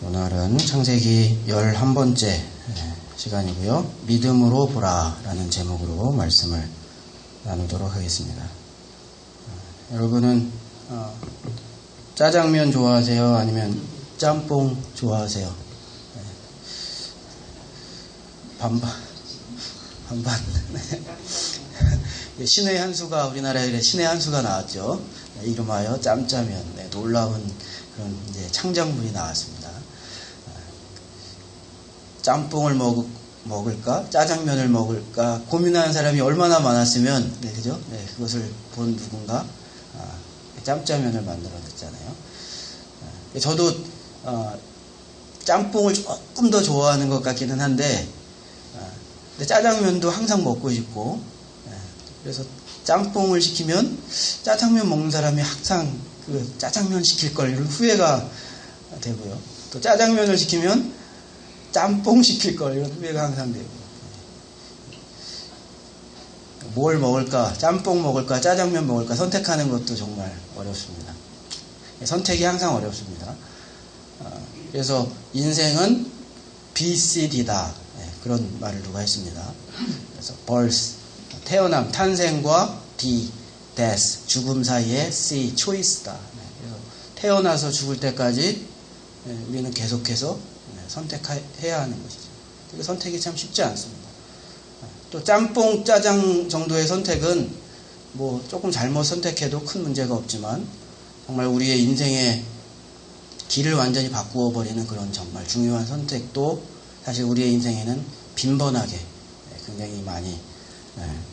오늘은 창세기 11번째 시간이고요. 믿음으로 보라 라는 제목으로 말씀을 나누도록 하겠습니다. 여러분은 짜장면 좋아하세요? 아니면 짬뽕 좋아하세요? 반반. 신의 한 수가, 우리나라에 신의 한 수가 나왔죠. 이름하여 짬짜면. 놀라운 그런 이제 창작물이 나왔습니다. 짬뽕을 먹을까? 짜장면을 먹을까? 고민하는 사람이 얼마나 많았으면, 그죠? 그것을 본 누군가, 짬짜면을 만들어냈잖아요. 저도, 짬뽕을 조금 더 좋아하는 것 같기는 한데, 근데 짜장면도 항상 먹고 싶고, 그래서 짬뽕을 시키면 짜장면 먹는 사람이 항상 그 짜장면 시킬 걸 이런 후회가 되고요. 또 짜장면을 시키면 짬뽕 시킬 걸 이런 후회가 항상 되고. 뭘 먹을까? 짬뽕 먹을까? 짜장면 먹을까? 선택하는 것도 정말 어렵습니다. 선택이 항상 어렵습니다. 그래서 인생은 BCD다. 그런 말을 누가 했습니다. 그래서 birth, 태어남, 탄생과 D, death, 죽음 사이에 C, choice다. 그래서 태어나서 죽을 때까지 우리는 계속해서 선택해야 하는 것이죠. 그 선택이 참 쉽지 않습니다. 또 짬뽕, 짜장 정도의 선택은 뭐 조금 잘못 선택해도 큰 문제가 없지만 정말 우리의 인생의 길을 완전히 바꾸어 버리는 그런 정말 중요한 선택도 사실 우리의 인생에는 빈번하게 굉장히 많이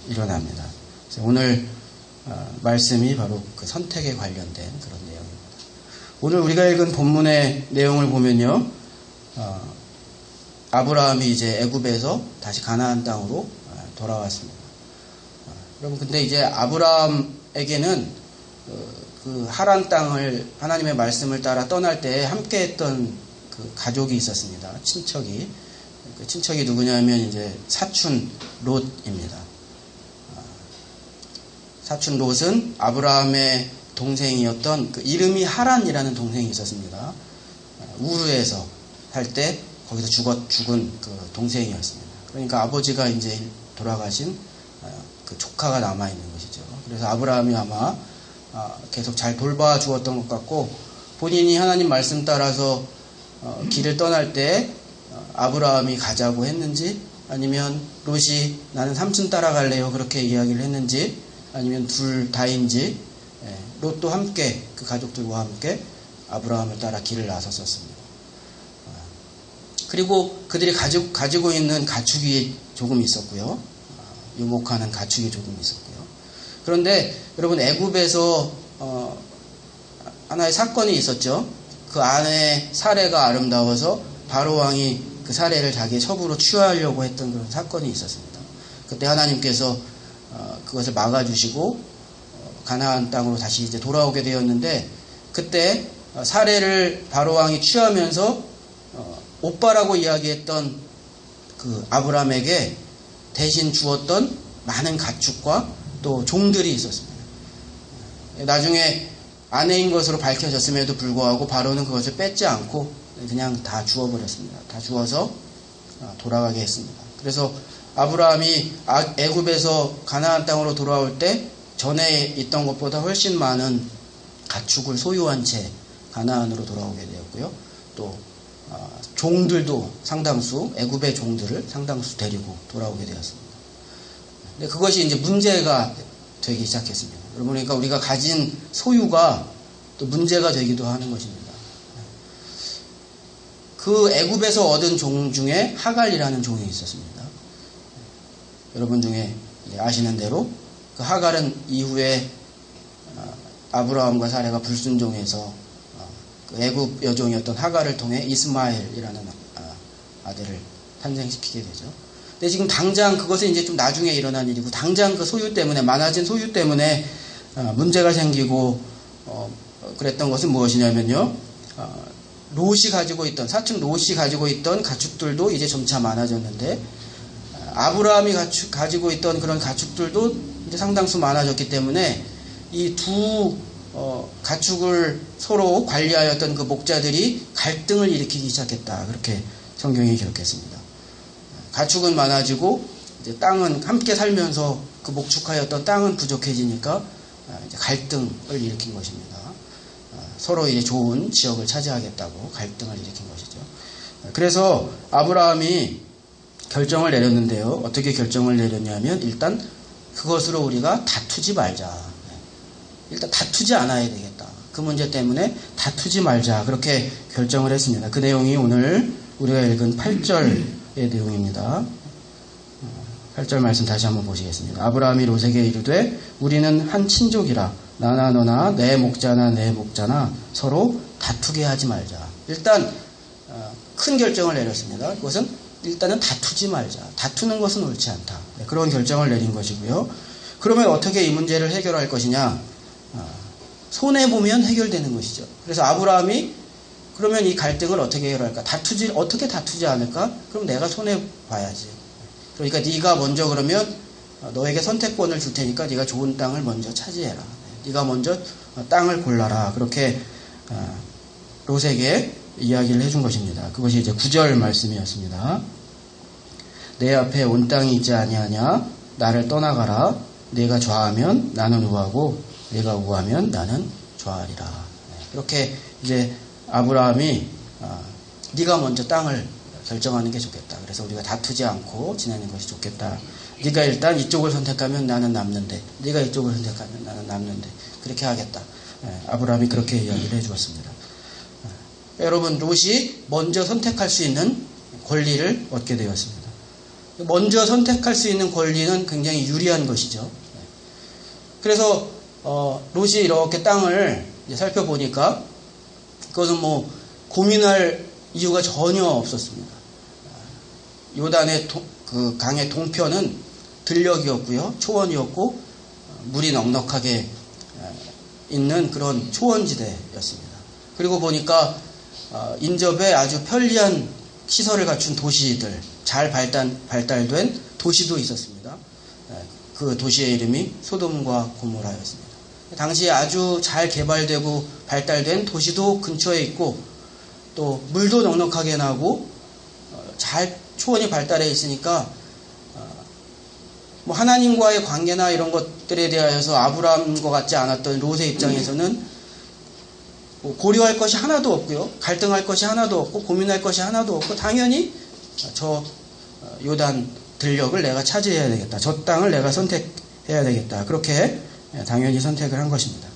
일어납니다. 그래서 오늘 말씀이 바로 그 선택에 관련된 그런 내용입니다. 오늘 우리가 읽은 본문의 내용을 보면요, 아브라함이 이제 애굽에서 다시 가나안 땅으로 돌아왔습니다. 여러분, 근데 이제 아브라함에게는 그 하란 땅을 하나님의 말씀을 따라 떠날 때 함께했던 그 가족이 있었습니다. 친척이. 그 친척이 누구냐면 이제 사촌 롯입니다. 사촌 롯은 아브라함의 동생이었던 그 이름이 하란이라는 동생이 있었습니다. 우르에서 살 때 거기서 죽은 그 동생이었습니다. 그러니까 아버지가 이제 돌아가신 그 조카가 남아있는 것이죠. 그래서 아브라함이 아마 계속 잘 돌봐 주었던 것 같고, 본인이 하나님 말씀 따라서 길을 떠날 때 아브라함이 가자고 했는지, 아니면 롯이 나는 삼촌 따라갈래요 그렇게 이야기를 했는지, 아니면 둘 다인지, 롯도 함께 그 가족들과 함께 아브라함을 따라 길을 나섰었습니다. 그리고 그들이 가지고 있는 가축이 조금 있었고요. 유목하는 가축이 조금 있었고요. 그런데 여러분, 애굽에서 하나의 사건이 있었죠. 그 안에 사례가 아름다워서 바로 왕이 그 사례를 자기의 첩으로 취하하려고 했던 그런 사건이 있었습니다. 그때 하나님께서 그것을 막아주시고 가나안 땅으로 다시 이제 돌아오게 되었는데, 그때 사례를 바로 왕이 취하면서 오빠라고 이야기했던 그 아브라함에게 대신 주었던 많은 가축과 또 종들이 있었습니다. 나중에 아내인 것으로 밝혀졌음에도 불구하고 바로는 그것을 뺏지 않고 그냥 다 주워버렸습니다. 다 주워서 돌아가게 했습니다. 그래서 아브라함이 애굽에서 가나안 땅으로 돌아올 때 전에 있던 것보다 훨씬 많은 가축을 소유한 채 가나안으로 돌아오게 되었고요. 또 종들도 상당수, 애굽의 종들을 상당수 데리고 돌아오게 되었습니다. 근데 그것이 이제 문제가 되기 시작했습니다. 여러분, 그러니까 우리가 가진 소유가 또 문제가 되기도 하는 것입니다. 그 애굽에서 얻은 종 중에 하갈이라는 종이 있었습니다. 여러분 중에 아시는 대로 그 하갈은 이후에 아브라함과 사레가 불순종해서 그 애굽 여종이었던 하갈을 통해 이스마엘이라는 아들을 탄생시키게 되죠. 근데 지금 당장 그것은 이제 좀 나중에 일어난 일이고, 당장 그 소유 때문에, 많아진 소유 때문에 문제가 생기고 그랬던 것은 무엇이냐면요, 롯이 가지고 있던, 사촌 롯이 가지고 있던 가축들도 이제 점차 많아졌는데, 아브라함이 가지고 있던 그런 가축들도 이제 상당수 많아졌기 때문에 이 두 가축을 서로 관리하였던 그 목자들이 갈등을 일으키기 시작했다. 그렇게 성경이 기록했습니다. 가축은 많아지고 이제 땅은 함께 살면서 그 목축하였던 땅은 부족해지니까 이제 갈등을 일으킨 것입니다. 서로 이제 좋은 지역을 차지하겠다고 갈등을 일으킨 것이죠. 그래서 아브라함이 결정을 내렸는데요. 어떻게 결정을 내렸냐면 일단 그것으로 우리가 다투지 말자. 일단 다투지 않아야 되겠다. 그 문제 때문에 다투지 말자. 그렇게 결정을 했습니다. 그 내용이 오늘 우리가 읽은 8절의 내용입니다. 8절 말씀 다시 한번 보시겠습니다. 아브라함이 롯에게 이르되 우리는 한 친족이라 나나 너나 내 목자나 내 목자나 서로 다투게 하지 말자. 일단 큰 결정을 내렸습니다. 그것은 일단은 다투지 말자. 다투는 것은 옳지 않다. 그런 결정을 내린 것이고요. 그러면 어떻게 이 문제를 해결할 것이냐? 손해보면 해결되는 것이죠. 그래서 아브라함이 그러면 이 갈등을 어떻게 해결할까? 어떻게 다투지 않을까? 그럼 내가 손해봐야지. 그러니까 네가 먼저 그러면 너에게 선택권을 줄 테니까 네가 좋은 땅을 먼저 차지해라. 네가 먼저 땅을 골라라. 그렇게 롯에게 이야기를 해준 것입니다. 그것이 이제 9절 말씀이었습니다. 내 앞에 온 땅이 있지 아니하냐? 나를 떠나가라. 네가 좌하면 나는 우하고 네가 우하면 나는 좌하리라. 이렇게 이제 아브라함이 네가 먼저 땅을 결정하는 게 좋겠다. 그래서 우리가 다투지 않고 지내는 것이 좋겠다. 네가 일단 이쪽을 선택하면 나는 남는데 네가 이쪽을 선택하면 나는 남는데 그렇게 하겠다. 아브라함이 그렇게 이야기를 해주었습니다. 여러분 롯이 먼저 선택할 수 있는 권리를 얻게 되었습니다. 먼저 선택할 수 있는 권리는 굉장히 유리한 것이죠. 그래서 롯이 이렇게 땅을 살펴보니까 그것은 뭐 고민할 이유가 전혀 없었습니다. 요단의 그 강의 동편은 들녘이었고요, 초원이었고 물이 넉넉하게 있는 그런 초원지대였습니다. 그리고 보니까 인접에 아주 편리한 시설을 갖춘 도시들, 잘 발달된 도시도 있었습니다. 그 도시의 이름이 소돔과 고모라였습니다. 당시에 아주 잘 개발되고 발달된 도시도 근처에 있고 또 물도 넉넉하게 나고 잘 초원이 발달해 있으니까 뭐 하나님과의 관계나 이런 것들에 대하여서 아브라함과 같지 않았던 롯의 입장에서는 뭐 고려할 것이 하나도 없고요, 갈등할 것이 하나도 없고 고민할 것이 하나도 없고 당연히 저 요단 들녘을 내가 차지해야 되겠다, 저 땅을 내가 선택해야 되겠다, 그렇게 당연히 선택을 한 것입니다.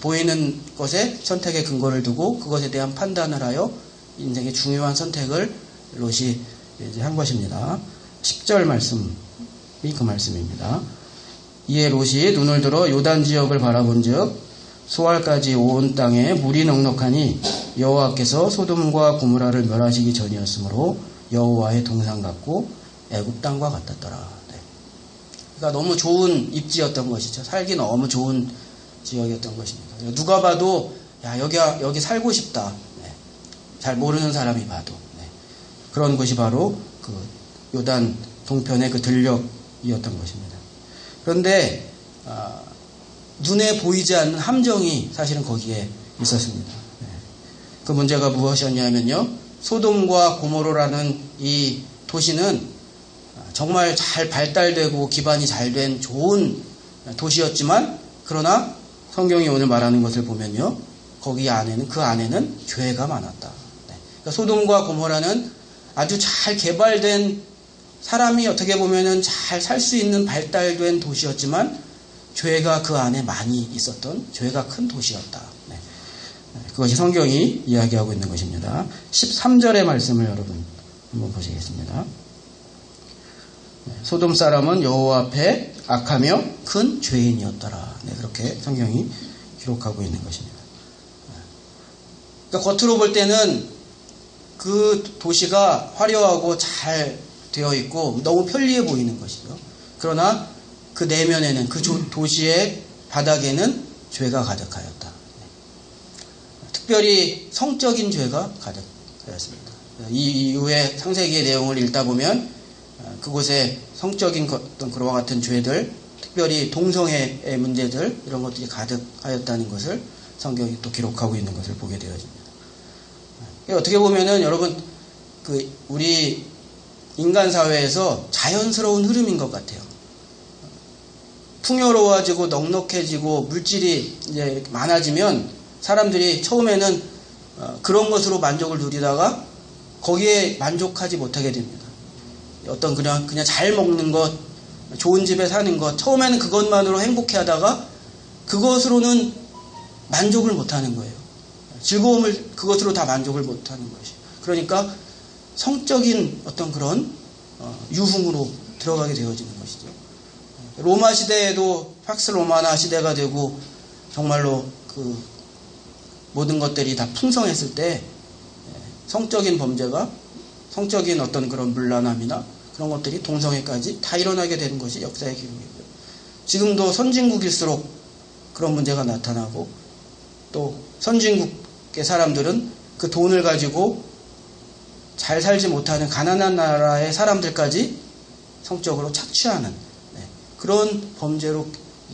보이는 것에 선택의 근거를 두고 그것에 대한 판단을 하여 인생의 중요한 선택을 롯이 이제 한 것입니다. 10절 말씀이 그 말씀입니다. 이에 롯이 눈을 들어 요단 지역을 바라본즉 소알까지 온 땅에 물이 넉넉하니 여호와께서 소돔과 고모라를 멸하시기 전이었으므로 여호와의 동산 같고 애굽 땅과 같았더라. 그러니까 너무 좋은 입지였던 것이죠. 살기 너무 좋은 지역이었던 것입니다. 누가 봐도 야 여기 살고 싶다. 잘 모르는 사람이 봐도 그런 곳이 바로 그 요단 동편의 그 들녘이었던 것입니다. 그런데 눈에 보이지 않는 함정이 사실은 거기에 있었습니다. 그 문제가 무엇이었냐면요, 소돔과 고모라라는 이 도시는 정말 잘 발달되고 기반이 잘 된 좋은 도시였지만 그러나 성경이 오늘 말하는 것을 보면요, 거기 안에는 그 안에는 죄가 많았다. 그러니까 소돔과 고모라는 아주 잘 개발된, 사람이 어떻게 보면은 잘 살 수 있는 발달된 도시였지만 죄가 그 안에 많이 있었던 죄가 큰 도시였다. 그것이 성경이 이야기하고 있는 것입니다. 13절의 말씀을 여러분 한번 보시겠습니다. 소돔 사람은 여호와 앞에 악하며 큰 죄인이었더라. 그렇게 성경이 기록하고 있는 것입니다. 그러니까 겉으로 볼 때는 그 도시가 화려하고 잘 되어 있고 너무 편리해 보이는 것이죠. 그러나 그 내면에는 그 도시의 바닥에는 죄가 가득하였다. 특별히 성적인 죄가 가득하였습니다. 이 이후에 창세기의 내용을 읽다 보면 그곳에 성적인 어떤 그와 같은 죄들, 특별히 동성애의 문제들 이런 것들이 가득하였다는 것을 성경이 또 기록하고 있는 것을 보게 되어집니다. 어떻게 보면은 여러분 우리 인간 사회에서 자연스러운 흐름인 것 같아요. 풍요로워지고 넉넉해지고 물질이 이제 많아지면 사람들이 처음에는 그런 것으로 만족을 누리다가 거기에 만족하지 못하게 됩니다. 어떤 그냥 잘 먹는 것, 좋은 집에 사는 것, 처음에는 그것만으로 행복해하다가 그것으로는 만족을 못하는 거예요. 즐거움을 그것으로 다 만족을 못하는 것이. 그러니까 성적인 어떤 그런 유흥으로 들어가게 되어지는 것이죠. 로마 시대에도 팍스 로마나 시대가 되고 정말로 그 모든 것들이 다 풍성했을 때 성적인 범죄가 성적인 어떤 그런 문란함이나 그런 것들이 동성애까지 다 일어나게 되는 것이 역사의 기록이고요. 지금도 선진국일수록 그런 문제가 나타나고 또 선진국의 사람들은 그 돈을 가지고 잘 살지 못하는 가난한 나라의 사람들까지 성적으로 착취하는 그런 범죄로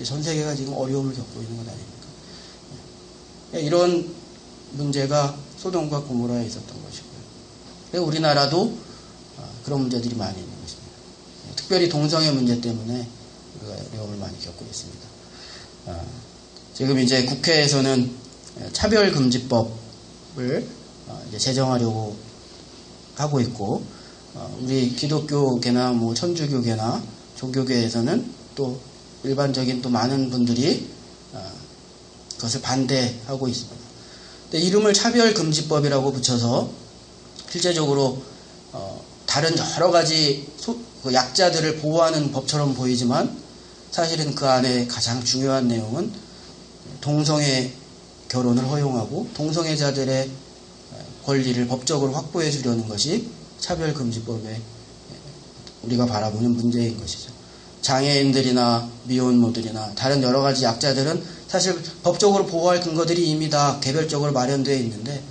전 세계가 지금 어려움을 겪고 있는 것 아닙니까? 이런 문제가 소돔과 고모라에 있었던 것이고요. 우리나라도 그런 문제들이 많이 있는 것입니다. 특별히 동성애 문제 때문에 우리가 어려움을 많이 겪고 있습니다. 지금 이제 국회에서는 차별금지법을 이제 제정하려고 하고 있고, 우리 기독교계나 뭐 천주교계나 종교계에서는 또 일반적인 또 많은 분들이 그것을 반대하고 있습니다. 근데 이름을 차별금지법이라고 붙여서 실제적으로 다른 여러 가지 약자들을 보호하는 법처럼 보이지만 사실은 그 안에 가장 중요한 내용은 동성애 결혼을 허용하고 동성애자들의 권리를 법적으로 확보해 주려는 것이 차별금지법의 우리가 바라보는 문제인 것이죠. 장애인들이나 미혼모들이나 다른 여러 가지 약자들은 사실 법적으로 보호할 근거들이 이미 다 개별적으로 마련되어 있는데,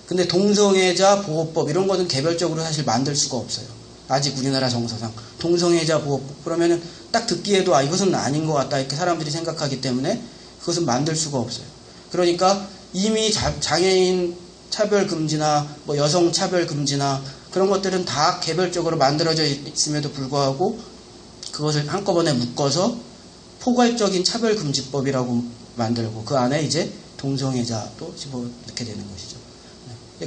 근데 동성애자 보호법 이런 거는 개별적으로 사실 만들 수가 없어요. 아직 우리나라 정서상 동성애자 보호법 그러면은 딱 듣기에도 이것은 아닌 것 같다 이렇게 사람들이 생각하기 때문에 그것은 만들 수가 없어요. 그러니까 이미 장애인 차별 금지나 뭐 여성 차별 금지나 그런 것들은 다 개별적으로 만들어져 있음에도 불구하고 그것을 한꺼번에 묶어서 포괄적인 차별금지법이라고 만들고 그 안에 이제 동성애자도 집어넣게 되는 것이죠.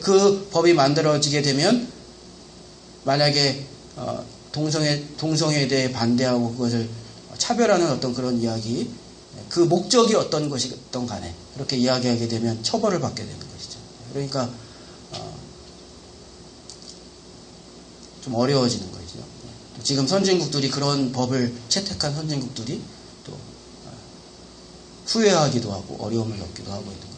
그 법이 만들어지게 되면 만약에 동성애에 대해 반대하고 그것을 차별하는 어떤 그런 이야기, 그 목적이 어떤 것이든 간에 그렇게 이야기하게 되면 처벌을 받게 되는 것이죠. 그러니까 좀 어려워지는 거죠. 지금 선진국들이 그런 법을 채택한 선진국들이 또 후회하기도 하고 어려움을 겪기도 하고 있는 거죠.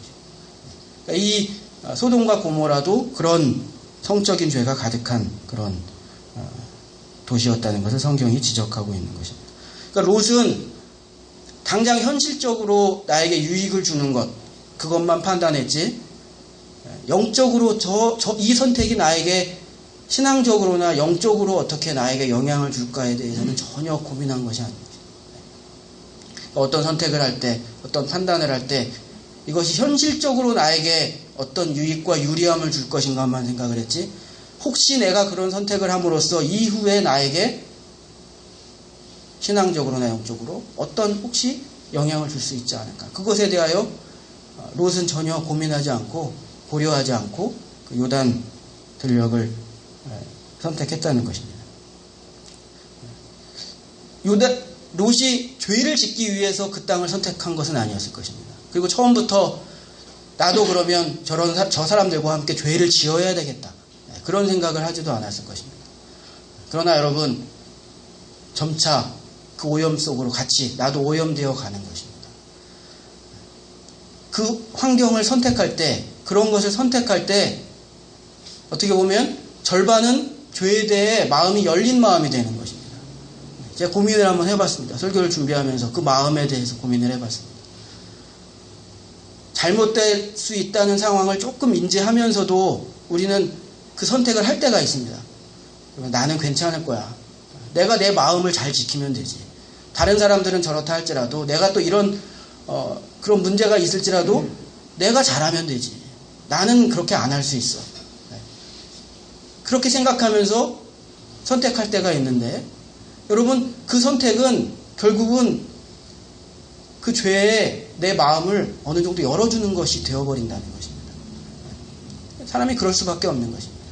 그러니까 이 소돔과 고모라도 그런 성적인 죄가 가득한 그런 도시였다는 것을 성경이 지적하고 있는 것입니다. 그러니까 롯은 당장 현실적으로 나에게 유익을 주는 것 그것만 판단했지 영적으로 이 선택이 나에게 신앙적으로나 영적으로 어떻게 나에게 영향을 줄까에 대해서는 전혀 고민한 것이 아닙니다. 어떤 선택을 할 때, 어떤 판단을 할 때 이것이 현실적으로 나에게 어떤 유익과 유리함을 줄 것인가만 생각을 했지 혹시 내가 그런 선택을 함으로써 이후에 나에게 신앙적으로나 영적으로 어떤 혹시 영향을 줄 수 있지 않을까. 그것에 대하여 롯은 전혀 고민하지 않고 고려하지 않고 그 요단 들녘을 선택했다는 것입니다. 롯이 죄를 짓기 위해서 그 땅을 선택한 것은 아니었을 것입니다. 그리고 처음부터 나도 그러면 저 사람들과 함께 죄를 지어야 되겠다. 그런 생각을 하지도 않았을 것입니다. 그러나 여러분 점차 그 오염 속으로 같이 나도 오염되어 가는 것입니다. 그 환경을 선택할 때 그런 것을 선택할 때 어떻게 보면 절반은 죄에 대해 마음이 열린 마음이 되는 것입니다. 제가 고민을 한번 해봤습니다. 설교를 준비하면서 그 마음에 대해서 고민을 해봤습니다. 잘못될 수 있다는 상황을 조금 인지하면서도 우리는 그 선택을 할 때가 있습니다. 나는 괜찮을 거야. 내가 내 마음을 잘 지키면 되지. 다른 사람들은 저렇다 할지라도 내가 또 이런 그런 문제가 있을지라도 내가 잘하면 되지. 나는 그렇게 안 할 수 있어. 그렇게 생각하면서 선택할 때가 있는데 여러분 그 선택은 결국은 그 죄에 내 마음을 어느 정도 열어주는 것이 되어버린다는 것입니다. 사람이 그럴 수밖에 없는 것입니다.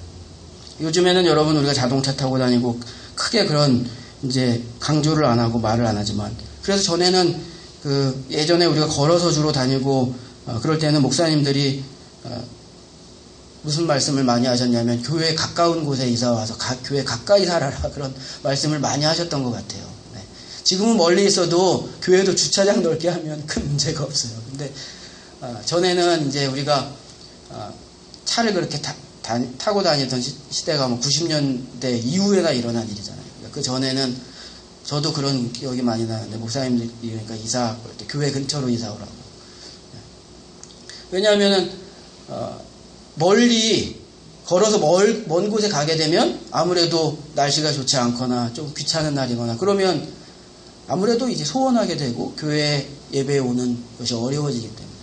요즘에는 여러분 우리가 자동차 타고 다니고 크게 그런 이제 강조를 안 하고 말을 안 하지만 그래서 전에는 그 예전에 우리가 걸어서 주로 다니고 그럴 때는 목사님들이 무슨 말씀을 많이 하셨냐면 교회 가까운 곳에 이사 와서 교회 가까이 살아라 그런 말씀을 많이 하셨던 것 같아요. 네. 지금은 멀리 있어도 교회도 주차장 넓게 하면 큰 문제가 없어요. 근데 전에는 이제 우리가 차를 그렇게 타고 다니던 시대가 뭐 90년대 이후에나 일어난 일이잖아요. 그 전에는 저도 그런 기억이 많이 나는데 목사님들이 그러니까 교회 근처로 이사 오라고. 왜냐하면은 멀리 걸어서 먼 곳에 가게 되면 아무래도 날씨가 좋지 않거나 좀 귀찮은 날이거나 그러면 아무래도 이제 소원하게 되고 교회 예배에 오는 것이 어려워지기 때문에.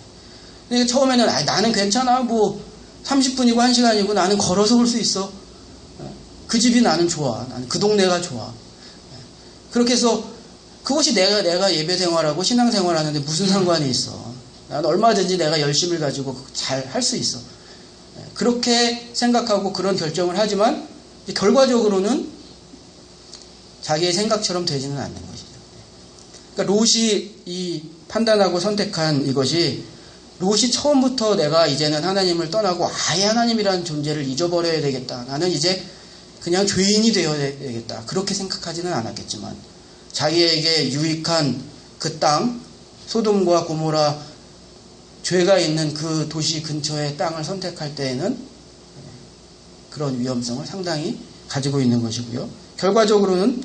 근데 처음에는 나는 괜찮아 뭐 30분이고 1시간이고 나는 걸어서 올 수 있어. 그 집이 나는 좋아. 나는 그 동네가 좋아. 그렇게 해서 그것이 내가 예배 생활하고 신앙 생활하는데 무슨 상관이 있어. 난 얼마든지 내가 열심을 가지고 잘 할 수 있어. 그렇게 생각하고 그런 결정을 하지만 결과적으로는 자기의 생각처럼 되지는 않는 것이죠. 그러니까 롯이 이 판단하고 선택한 이것이 롯이 처음부터 내가 이제는 하나님을 떠나고 아예 하나님이라는 존재를 잊어버려야 되겠다. 나는 이제 그냥 죄인이 되어야 되겠다. 그렇게 생각하지는 않았겠지만 자기에게 유익한 그 땅, 소돔과 고모라 죄가 있는 그 도시 근처의 땅을 선택할 때에는 그런 위험성을 상당히 가지고 있는 것이고요. 결과적으로는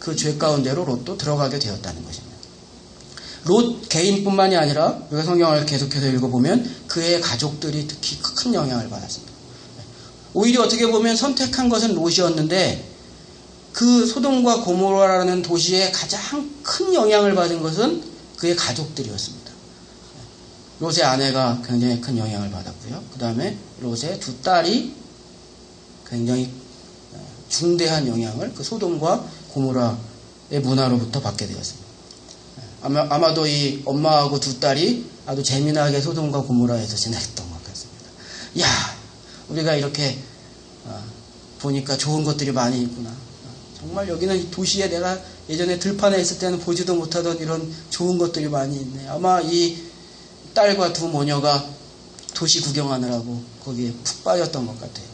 그 죄 가운데로 롯도 들어가게 되었다는 것입니다. 롯 개인뿐만이 아니라 우리가 성경을 계속해서 읽어보면 그의 가족들이 특히 큰 영향을 받았습니다. 오히려 어떻게 보면 선택한 것은 롯이었는데 그 소돔과 고모라라는 도시에 가장 큰 영향을 받은 것은 그의 가족들이었습니다. 롯의 아내가 굉장히 큰 영향을 받았고요. 그 다음에 롯의 두 딸이 굉장히 중대한 영향을 그 소돔과 고모라의 문화로부터 받게 되었습니다. 아마도 이 엄마하고 두 딸이 아주 재미나게 소돔과 고모라에서 지냈던 것 같습니다. 야, 우리가 이렇게 보니까 좋은 것들이 많이 있구나. 정말 여기는 이 도시에 내가 예전에 들판에 있을 때는 보지도 못하던 이런 좋은 것들이 많이 있네. 아마 이 딸과 두 모녀가 도시 구경하느라고 거기에 푹 빠졌던 것 같아요.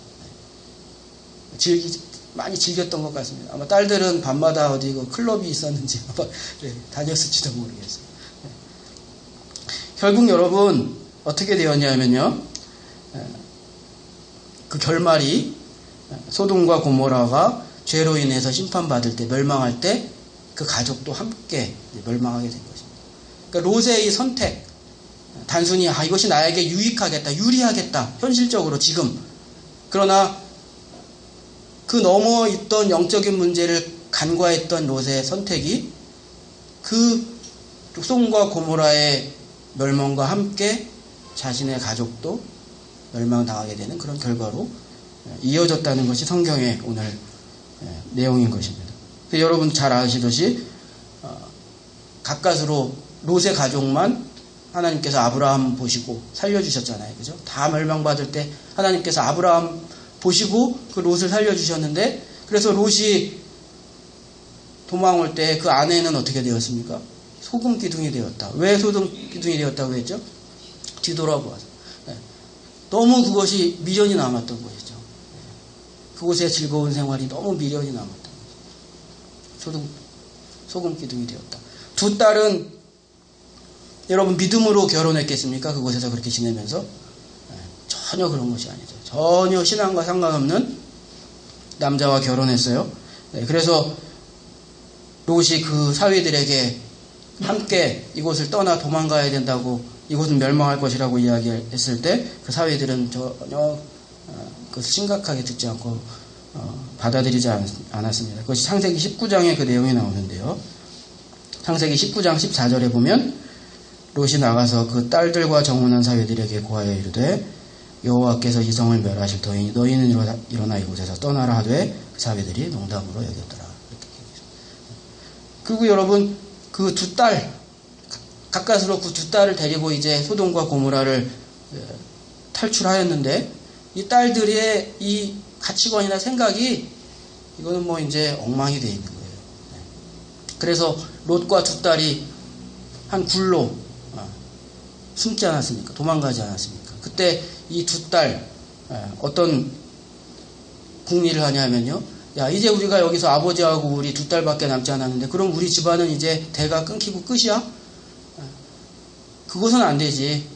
많이 즐겼던 것 같습니다. 아마 딸들은 밤마다 어디 클럽이 있었는지 아마 다녔을지도 모르겠어요. 결국 여러분 어떻게 되었냐면요. 그 결말이 소돔과 고모라가 죄로 인해서 심판받을 때, 멸망할 때 그 가족도 함께 멸망하게 된 것입니다. 그러니까 롯의 이 선택, 단순히 이것이 나에게 유익하겠다, 유리하겠다, 현실적으로 지금. 그러나 그 넘어 있던 영적인 문제를 간과했던 롯의 선택이 그 소돔과 고모라의 멸망과 함께 자신의 가족도 멸망당하게 되는 그런 결과로 이어졌다는 것이 성경의 오늘 내용인 것입니다. 여러분 잘 아시듯이 가까스로 롯의 가족만 하나님께서 아브라함 보시고 살려주셨잖아요. 그죠? 다 멸망받을 때 하나님께서 아브라함 보시고 그 롯을 살려주셨는데 그래서 롯이 도망올 때 그 아내는 어떻게 되었습니까? 소금 기둥이 되었다. 왜 소금 기둥이 되었다고 했죠? 뒤돌아보아서. 너무 그것이 미련이 남았던 것이죠. 그곳의 즐거운 생활이 너무 미련이 남았던 것이죠. 소금 기둥이 되었다. 두 딸은 여러분 믿음으로 결혼했겠습니까? 그곳에서 그렇게 지내면서? 전혀 그런 것이 아니죠. 전혀 신앙과 상관없는 남자와 결혼했어요. 그래서 롯이 그 사위들에게 함께 이곳을 떠나 도망가야 된다고, 이곳은 멸망할 것이라고 이야기했을 때 그 사위들은 전혀 그것을 심각하게 듣지 않고 받아들이지 않았습니다. 그것이 창세기 19장에 그 내용이 나오는데요. 창세기 19장 14절에 보면 롯이 나가서 그 딸들과 정혼한 사위들에게 고하여 이르되 여호와께서 이 성을 멸하실 터이니 너희는 일어나 이곳에서 떠나라 하되 그 사위들이 농담으로 여겼더라. 이렇게 그리고 여러분 그 두 딸 가까스로 그 두 딸을 데리고 이제 소돔과 고모라를 탈출하였는데 이 딸들의 이 가치관이나 생각이 이거는 뭐 이제 엉망이 되어 있는 거예요. 그래서 롯과 두 딸이 한 굴로 숨지 않았습니까? 도망가지 않았습니까? 그때 이 두 딸 어떤 궁리를 하냐면요. 야, 이제 우리가 여기서 아버지하고 우리 두 딸밖에 남지 않았는데 그럼 우리 집안은 이제 대가 끊기고 끝이야? 그것은 안 되지.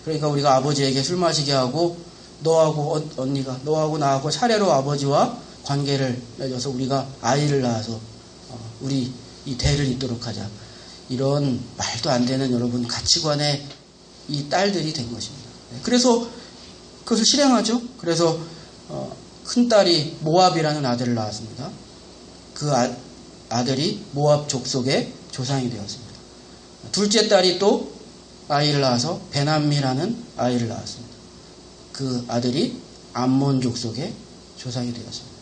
그러니까 우리가 아버지에게 술 마시게 하고 너하고 언니가 너하고 나하고 차례로 아버지와 관계를 맺어서 우리가 아이를 낳아서 우리 이 대를 잇도록 하자. 이런 말도 안 되는 여러분 가치관의 이 딸들이 된 것입니다. 그래서 그것을 실행하죠. 그래서 큰딸이 모압이라는 아들을 낳았습니다. 그 아들이 모압 족속의 조상이 되었습니다. 둘째 딸이 또 아이를 낳아서 베남미라는 아이를 낳았습니다. 그 아들이 암몬 족속의 조상이 되었습니다.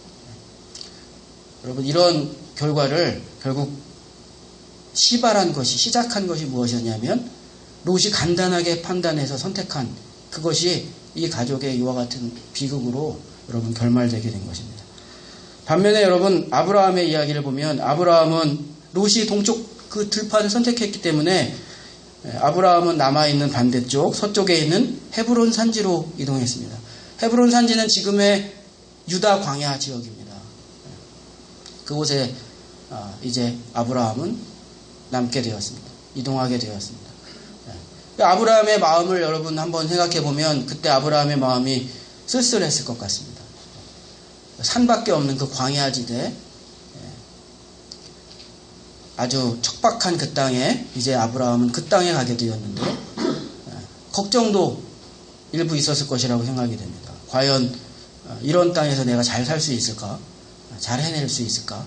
여러분 이런 결과를 결국 시발한 것이 시작한 것이 무엇이었냐면 롯이 간단하게 판단해서 선택한 그것이 이 가족의 이와 같은 비극으로 여러분 결말되게 된 것입니다. 반면에 여러분 아브라함의 이야기를 보면 아브라함은 롯이 동쪽 그 들판을 선택했기 때문에 아브라함은 남아있는 반대쪽 서쪽에 있는 헤브론 산지로 이동했습니다. 헤브론 산지는 지금의 유다 광야 지역입니다. 그곳에 이제 아브라함은 남게 되었습니다. 이동하게 되었습니다. 아브라함의 마음을 여러분 한번 생각해 보면 그때 아브라함의 마음이 쓸쓸했을 것 같습니다. 산밖에 없는 그 광야지대 아주 척박한 그 땅에 이제 아브라함은 그 땅에 가게 되었는데 걱정도 일부 있었을 것이라고 생각이 됩니다. 과연 이런 땅에서 내가 잘 살 수 있을까? 잘 해낼 수 있을까?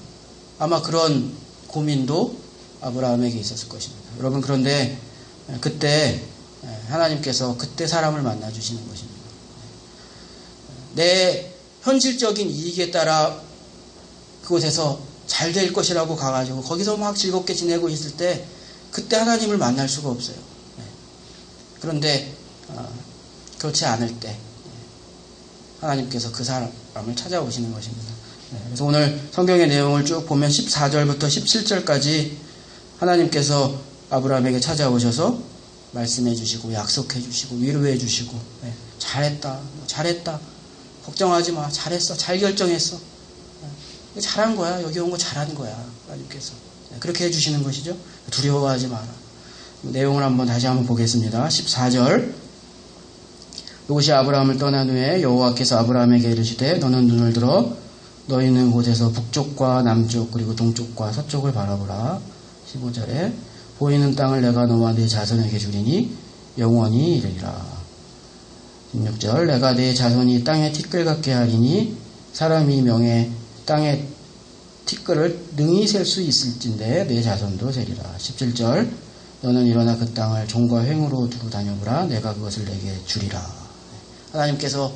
아마 그런 고민도 아브라함에게 있었을 것입니다. 여러분 그런데 그때 하나님께서 그때 사람을 만나 주시는 것입니다. 내 현실적인 이익에 따라 그곳에서 잘 될 것이라고 가가지고 거기서 막 즐겁게 지내고 있을 때 그때 하나님을 만날 수가 없어요. 그런데 그렇지 않을 때 하나님께서 그 사람을 찾아오시는 것입니다. 그래서 오늘 성경의 내용을 쭉 보면 14절부터 17절까지 하나님께서 아브라함에게 찾아오셔서 말씀해 주시고 약속해 주시고 위로해 주시고 잘했다 잘했다 걱정하지 마 잘했어 잘 결정했어 잘한 거야 여기 온 거 잘한 거야 하나님께서 그렇게 해주시는 것이죠. 두려워하지 마라. 내용을 다시 한번 보겠습니다. 14절 롯이 아브라함을 떠난 후에 여호와께서 아브라함에게 이르시되 너는 눈을 들어 너희 있는 곳에서 북쪽과 남쪽 그리고 동쪽과 서쪽을 바라보라. 15절에 보이는 땅을 내가 너와 네 자손에게 주리니 영원히 이르리라. 16절 내가 네 자손이 땅에 티끌 같게 하리니 사람이 명에 땅에 티끌을 능히 셀 수 있을진데 내 자손도 세리라. 17절 너는 일어나 그 땅을 종과 횡으로 두고 다녀보라. 내가 그것을 내게 주리라. 하나님께서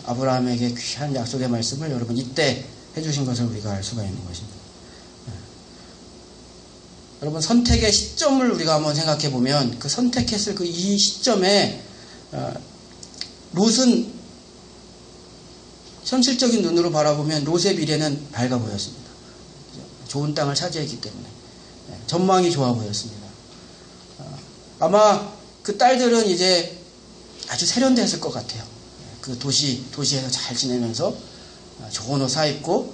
아브라함에게 귀한 약속의 말씀을 여러분 이때 해주신 것을 우리가 알 수가 있는 것입니다. 여러분 선택의 시점을 우리가 한번 생각해 보면 그 선택했을 그 이 시점에 롯은 현실적인 눈으로 바라보면 롯의 미래는 밝아 보였습니다. 좋은 땅을 차지했기 때문에 전망이 좋아 보였습니다. 아마 그 딸들은 이제 아주 세련됐을 것 같아요. 그 도시에서 잘 지내면서 좋은 옷 사입고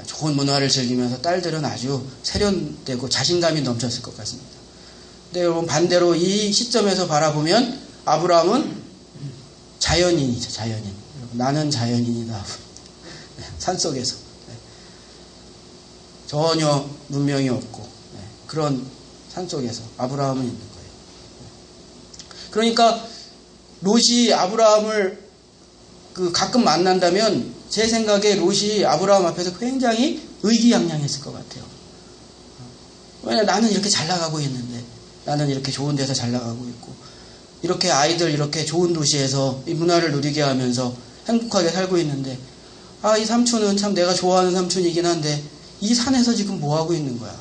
좋은 문화를 즐기면서 딸들은 아주 세련되고 자신감이 넘쳤을 것 같습니다. 근데 여러분 반대로 이 시점에서 바라보면 아브라함은 자연인이죠. 자연인. 나는 자연인이다. 산속에서 전혀 문명이 없고 그런 산속에서 아브라함은 있는 거예요. 그러니까 롯이 아브라함을 가끔 만난다면 제 생각에 롯이 아브라함 앞에서 굉장히 의기양양했을 것 같아요. 왜냐, 나는 이렇게 잘 나가고 있는데, 나는 이렇게 좋은 데서 잘 나가고 있고, 이렇게 아이들 이렇게 좋은 도시에서 이 문화를 누리게 하면서 행복하게 살고 있는데, 이 삼촌은 참 내가 좋아하는 삼촌이긴 한데 이 산에서 지금 뭐 하고 있는 거야.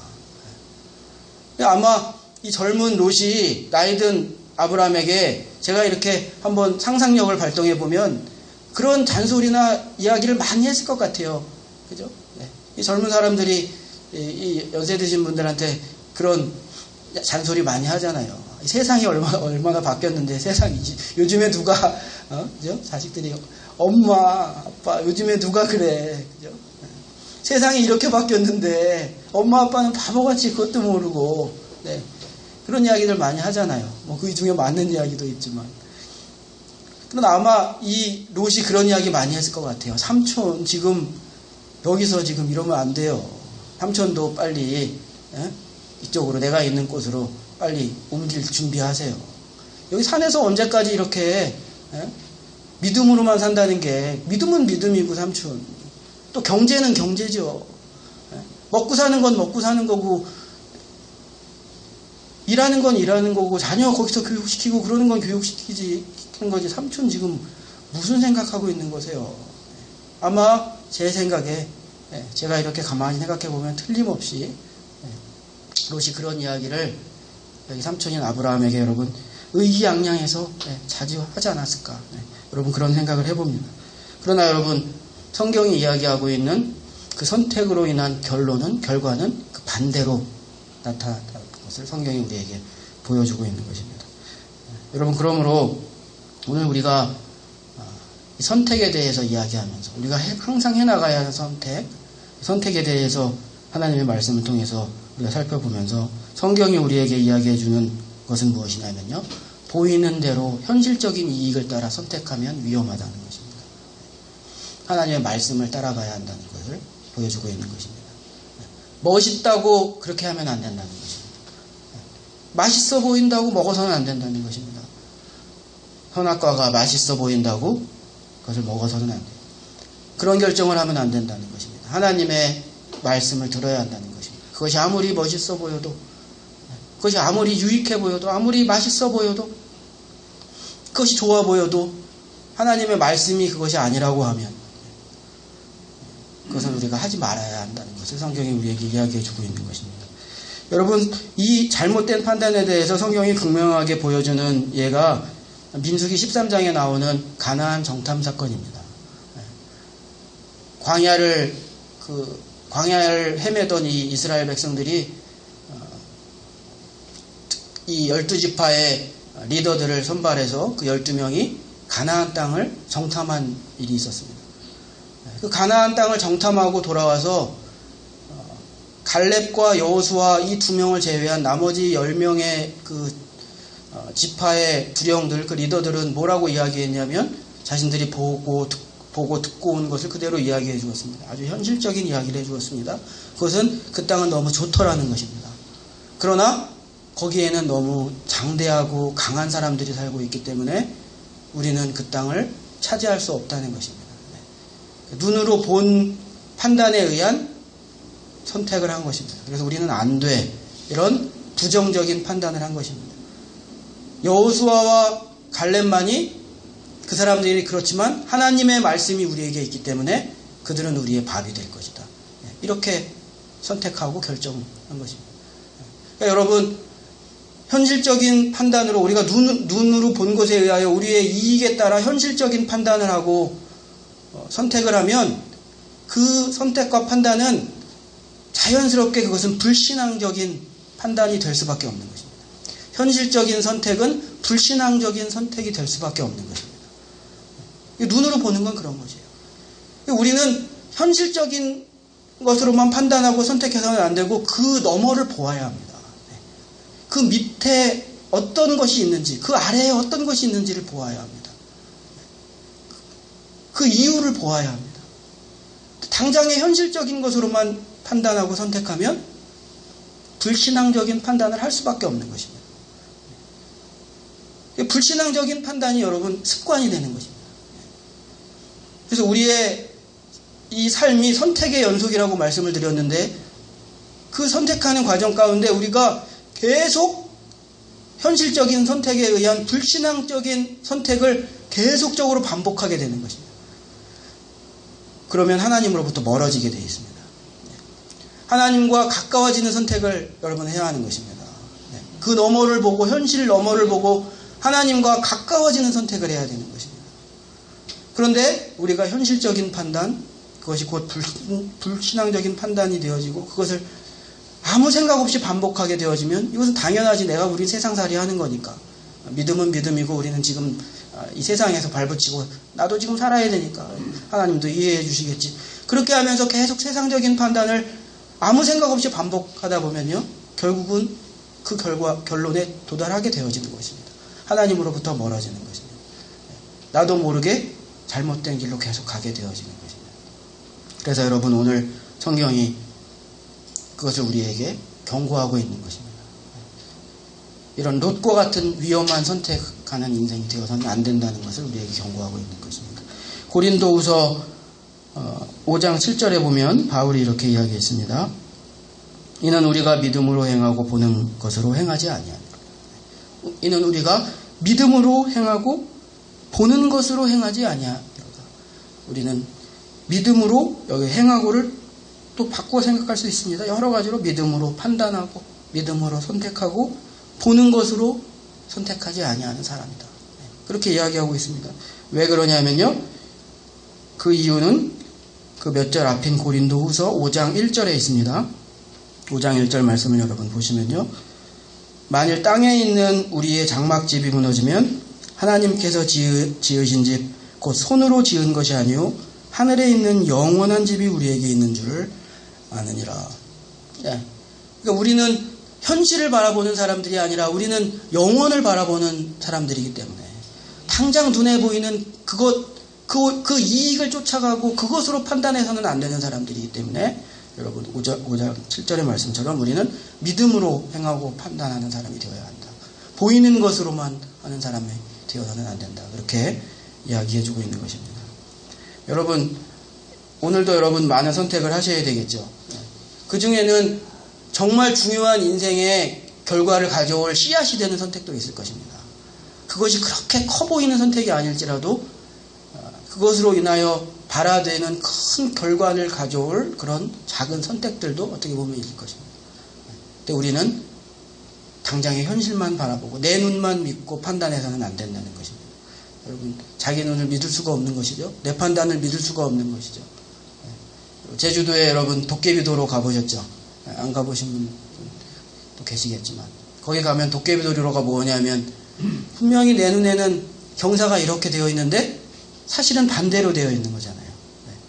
아마 이 젊은 롯이 나이든 아브라함에게 제가 이렇게 한번 상상력을 발동해 보면 그런 잔소리나 이야기를 많이 했을 것 같아요. 그죠? 네. 이 젊은 사람들이 이 연세 드신 분들한테 그런 잔소리 많이 하잖아요. 세상이 얼마나 바뀌었는데 세상이지. 요즘에 누가 그죠? 자식들이 엄마, 아빠 요즘에 누가 그래. 그죠? 네. 세상이 이렇게 바뀌었는데 엄마 아빠는 바보같이 그것도 모르고 네. 그런 이야기들 많이 하잖아요. 뭐 그 중에 맞는 이야기도 있지만. 그러나 아마 이 롯이 그런 이야기 많이 했을 것 같아요. 삼촌 지금 여기서 지금 이러면 안 돼요. 삼촌도 빨리 이쪽으로 내가 있는 곳으로 빨리 옮길 준비하세요. 여기 산에서 언제까지 이렇게 믿음으로만 산다는 게 믿음은 믿음이고 삼촌. 또 경제는 경제죠. 먹고 사는 건 먹고 사는 거고 일하는 건 일하는 거고 자녀 거기서 교육시키고 그러는 건 교육시키는 거지. 삼촌 지금 무슨 생각하고 있는 거세요? 아마 제 생각에 제가 이렇게 가만히 생각해 보면 틀림없이 롯이 그런 이야기를 여기 삼촌인 아브라함에게 여러분 의기양양해서 자주 하지 않았을까. 여러분 그런 생각을 해봅니다. 그러나 여러분 성경이 이야기하고 있는 그 선택으로 인한 결과는 그 반대로 나타났다는 것을 성경이 우리에게 보여주고 있는 것입니다. 여러분 그러므로 오늘 우리가 선택에 대해서 이야기하면서 우리가 항상 해나가야 하는 선택에 대해서 하나님의 말씀을 통해서 우리가 살펴보면서 성경이 우리에게 이야기해 주는 것은 무엇이냐면요. 보이는 대로 현실적인 이익을 따라 선택하면 위험하다는 것입니다. 하나님의 말씀을 따라가야 한다는 것을 보여주고 있는 것입니다. 멋있다고 그렇게 하면 안 된다는 것입니다. 맛있어 보인다고 먹어서는 안 된다는 것입니다. 선악과가 맛있어 보인다고 그것을 먹어서는 안 돼요. 그런 결정을 하면 안 된다는 것입니다. 하나님의 말씀을 들어야 한다는 것입니다. 그것이 아무리 멋있어 보여도 그것이 아무리 유익해 보여도 아무리 맛있어 보여도 그것이 좋아 보여도 하나님의 말씀이 그것이 아니라고 하면 그것은 우리가 하지 말아야 한다는 것을 성경이 우리에게 이야기해 주고 있는 것입니다. 여러분 이 잘못된 판단에 대해서 성경이 극명하게 보여주는 예가 민수기 13장에 나오는 가나안 정탐 사건입니다. 광야를 헤매던 이 이스라엘 백성들이 이 12지파의 리더들을 선발해서 그 12명이 가나안 땅을 정탐한 일이 있었습니다. 그 가나안 땅을 정탐하고 돌아와서 갈렙과 여호수아 이 두 명을 제외한 나머지 10명의 그 지파의 두령들, 그 리더들은 뭐라고 이야기했냐면 자신들이 보고 듣고 온 것을 그대로 이야기해 주었습니다. 아주 현실적인 이야기를 해 주었습니다. 그것은 그 땅은 너무 좋더라는 것입니다. 그러나 거기에는 너무 장대하고 강한 사람들이 살고 있기 때문에 우리는 그 땅을 차지할 수 없다는 것입니다. 눈으로 본 판단에 의한 선택을 한 것입니다. 그래서 우리는 안 돼. 이런 부정적인 판단을 한 것입니다. 여호수아와 갈렙만이 그 사람들이 그렇지만 하나님의 말씀이 우리에게 있기 때문에 그들은 우리의 밥이 될 것이다. 이렇게 선택하고 결정한 것입니다. 그러니까 여러분 현실적인 판단으로 우리가 눈으로 본 것에 의하여 우리의 이익에 따라 현실적인 판단을 하고 선택을 하면 그 선택과 판단은 자연스럽게 그것은 불신앙적인 판단이 될 수밖에 없는 것입니다. 현실적인 선택은 불신앙적인 선택이 될 수밖에 없는 것입니다. 눈으로 보는 건 그런 것이에요. 우리는 현실적인 것으로만 판단하고 선택해서는 안 되고 그 너머를 보아야 합니다. 그 밑에 어떤 것이 있는지, 그 아래에 어떤 것이 있는지를 보아야 합니다. 그 이유를 보아야 합니다. 당장의 현실적인 것으로만 판단하고 선택하면 불신앙적인 판단을 할 수밖에 없는 것입니다. 불신앙적인 판단이 여러분 습관이 되는 것입니다. 그래서 우리의 이 삶이 선택의 연속이라고 말씀을 드렸는데 그 선택하는 과정 가운데 우리가 계속 현실적인 선택에 의한 불신앙적인 선택을 계속적으로 반복하게 되는 것입니다. 그러면 하나님으로부터 멀어지게 되어 있습니다. 하나님과 가까워지는 선택을 여러분 해야 하는 것입니다. 그 너머를 보고, 현실 너머를 보고 하나님과 가까워지는 선택을 해야 되는 것입니다. 그런데 우리가 현실적인 판단, 그것이 곧 불신앙적인 판단이 되어지고 그것을 아무 생각 없이 반복하게 되어지면 이것은 당연하지, 우리 세상살이 하는 거니까. 믿음은 믿음이고 우리는 지금 이 세상에서 발붙이고 나도 지금 살아야 되니까 하나님도 이해해 주시겠지. 그렇게 하면서 계속 세상적인 판단을 아무 생각 없이 반복하다 보면요, 결국은 그 결론에 도달하게 되어지는 것입니다. 하나님으로부터 멀어지는 것입니다. 나도 모르게 잘못된 길로 계속 가게 되어지는 것입니다. 그래서 여러분, 오늘 성경이 그것을 우리에게 경고하고 있는 것입니다. 이런 롯과 같은 위험한 선택하는 인생이 되어서는 안 된다는 것을 우리에게 경고하고 있는 것입니다. 고린도후서 5장 7절에 보면 바울이 이렇게 이야기했습니다. 이는 우리가 믿음으로 행하고 보는 것으로 행하지 아니하니라. 이는 우리가 믿음으로 행하고 보는 것으로 행하지 아니하니라. 우리는 믿음으로, 여기 행하고를 또 바꿔 생각할 수 있습니다. 여러 가지로 믿음으로 판단하고 믿음으로 선택하고 보는 것으로 선택하지 아니하는 사람이다. 그렇게 이야기하고 있습니다. 왜 그러냐면요, 그 이유는 그 몇 절 앞인 고린도후서 5장 1절에 있습니다. 5장 1절 말씀을 여러분 보시면요, 만일 땅에 있는 우리의 장막집이 무너지면 하나님께서 지으신 집 곧 손으로 지은 것이 아니요 하늘에 있는 영원한 집이 우리에게 있는 줄 아느니라. 그러니까 우리는 현실을 바라보는 사람들이 아니라 우리는 영원을 바라보는 사람들이기 때문에 당장 눈에 보이는 그 이익을 쫓아가고 그것으로 판단해서는 안 되는 사람들이기 때문에 여러분, 5장 7절의 말씀처럼 우리는 믿음으로 행하고 판단하는 사람이 되어야 한다. 보이는 것으로만 하는 사람이 되어서는 안 된다. 그렇게 이야기해주고 있는 것입니다. 여러분, 오늘도 여러분 많은 선택을 하셔야 되겠죠. 그 중에는 정말 중요한 인생의 결과를 가져올 씨앗이 되는 선택도 있을 것입니다. 그것이 그렇게 커 보이는 선택이 아닐지라도 그것으로 인하여 발화되는 큰 결과를 가져올 그런 작은 선택들도 어떻게 보면 있을 것입니다. 근데 우리는 당장의 현실만 바라보고 내 눈만 믿고 판단해서는 안 된다는 것입니다. 여러분, 자기 눈을 믿을 수가 없는 것이죠. 내 판단을 믿을 수가 없는 것이죠. 제주도에 여러분 도깨비도로 가보셨죠? 안 가보신 분도 계시겠지만, 거기 가면 도깨비도로가 뭐냐면 분명히 내 눈에는 경사가 이렇게 되어 있는데 사실은 반대로 되어 있는 거잖아요.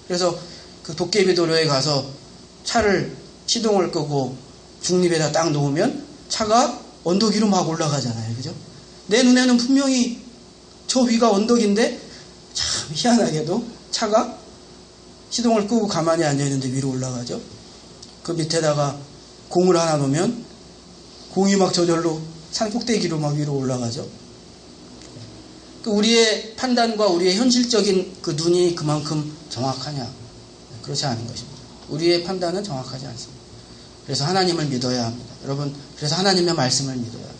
그래서 그 도깨비도로에 가서 차를 시동을 끄고 중립에다 딱 놓으면 차가 언덕 위로 막 올라가잖아요. 그죠? 내 눈에는 분명히 저 위가 언덕인데 참 희한하게도 차가 시동을 끄고 가만히 앉아있는데 위로 올라가죠. 그 밑에다가 공을 하나 놓으면 공이 막 저절로 산 꼭대기로 막 위로 올라가죠. 우리의 판단과 우리의 현실적인 그 눈이 그만큼 정확하냐? 그렇지 않은 것입니다. 우리의 판단은 정확하지 않습니다. 그래서 하나님을 믿어야 합니다. 여러분, 그래서 하나님의 말씀을 믿어야 합니다.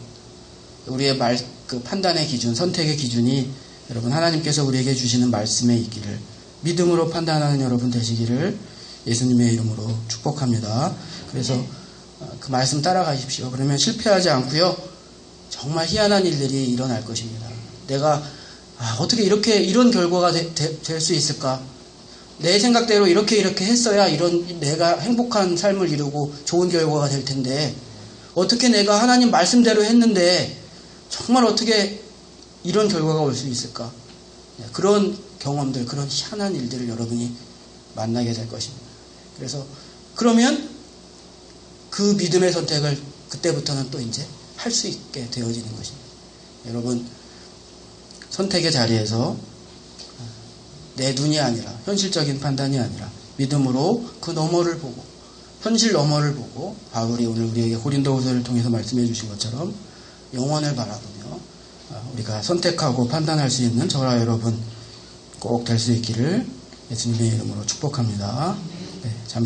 우리의 그 판단의 기준, 선택의 기준이 여러분 하나님께서 우리에게 주시는 말씀에 있기를 믿음으로 판단하는 여러분 되시기를 예수님의 이름으로 축복합니다. 그래서 그 말씀 따라가십시오. 그러면 실패하지 않고요, 정말 희한한 일들이 일어날 것입니다. 내가 어떻게 이런 결과가 될 수 있을까? 내 생각대로 이렇게 했어야 내가 행복한 삶을 이루고 좋은 결과가 될 텐데, 어떻게 내가 하나님 말씀대로 했는데 정말 어떻게 이런 결과가 올 수 있을까? 그런 경험들, 그런 희한한 일들을 여러분이 만나게 될 것입니다. 그래서 그러면 그 믿음의 선택을 그때부터는 또 이제 할 수 있게 되어지는 것입니다. 여러분, 선택의 자리에서 내 눈이 아니라, 현실적인 판단이 아니라 믿음으로 그 너머를 보고, 현실 너머를 보고, 바울이 오늘 우리에게 고린도후서를 통해서 말씀해 주신 것처럼 영원을 바라보며 우리가 선택하고 판단할 수 있는 저와 여러분 꼭 될 수 있기를 예수님의 이름으로 축복합니다. 네,